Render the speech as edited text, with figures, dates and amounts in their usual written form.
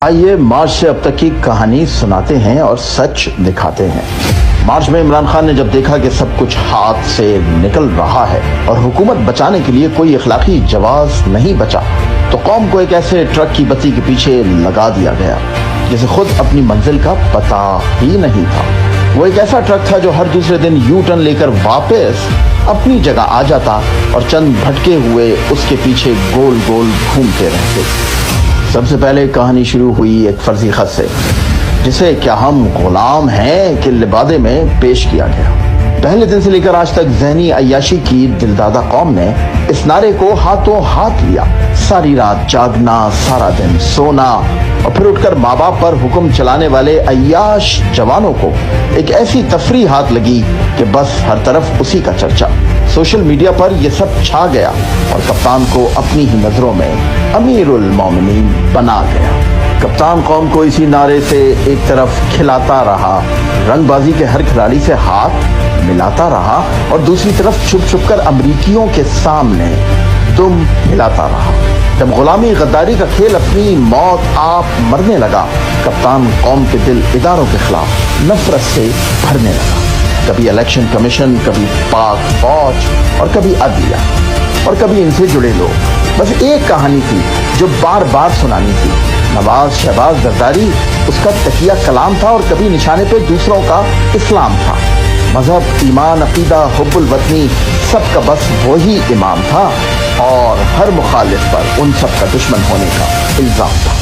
آئیے مارچ سے اب تک کی کہانی سناتے ہیں اور سچ دکھاتے ہیں۔ مارچ میں عمران خان نے جب دیکھا کہ سب کچھ ہاتھ سے نکل رہا ہے اور حکومت بچانے کے لیے کوئی اخلاقی جواز نہیں بچا تو قوم کو ایک ایسے ٹرک کی بتی کے پیچھے لگا دیا گیا جسے خود اپنی منزل کا پتہ ہی نہیں تھا۔ وہ ایک ایسا ٹرک تھا جو ہر دوسرے دن یو ٹرن لے کر واپس اپنی جگہ آ جاتا اور چند بھٹکے ہوئے اس کے پیچھے گول گول گھومتے رہتے۔ سب سے پہلے کہانی شروع ہوئی ایک فرضی خط سے جسے کیا ہم غلام ہیں کہ لبادے میں پیش کیا گیا۔ پہلے دن سے لے کر آج تک ذہنی عیاشی کی دلدادہ قوم نے اس نعرے کو ہاتھوں ہاتھ لیا۔ ساری رات جاگنا، سارا دن سونا اور پھر اٹھ کر ماں باپ پر حکم چلانے والے عیاش جوانوں کو ایک ایسی تفریح ہاتھ لگی کہ بس ہر طرف اسی کا چرچا۔ سوشل میڈیا پر یہ سب چھا گیا اور کپتان کو اپنی ہی نظروں میں امیر المومنین بنا گیا۔ کپتان قوم کو اسی نعرے سے ایک طرف کھلاتا رہا، رنگ بازی کے ہر کھلاڑی سے ہاتھ ملاتا رہا اور دوسری طرف چھپ چھپ کر امریکیوں کے سامنے دم ہلاتا رہا۔ جب غلامی غداری کا کھیل اپنی موت آپ مرنے لگا، کپتان قوم کے دل اداروں کے خلاف نفرت سے بھرنے لگا۔ کبھی الیکشن کمیشن، کبھی پاک فوج اور کبھی عدلیہ اور کبھی ان سے جڑے لوگ۔ بس ایک کہانی تھی جو بار بار سنانی تھی۔ نواز شہباز زرداری اس کا تکیہ کلام تھا اور کبھی نشانے پہ دوسروں کا اسلام تھا۔ مذہب، ایمان، عقیدہ، حب الوطنی سب کا بس وہی امام تھا اور ہر مخالف پر ان سب کا دشمن ہونے کا الزام تھا۔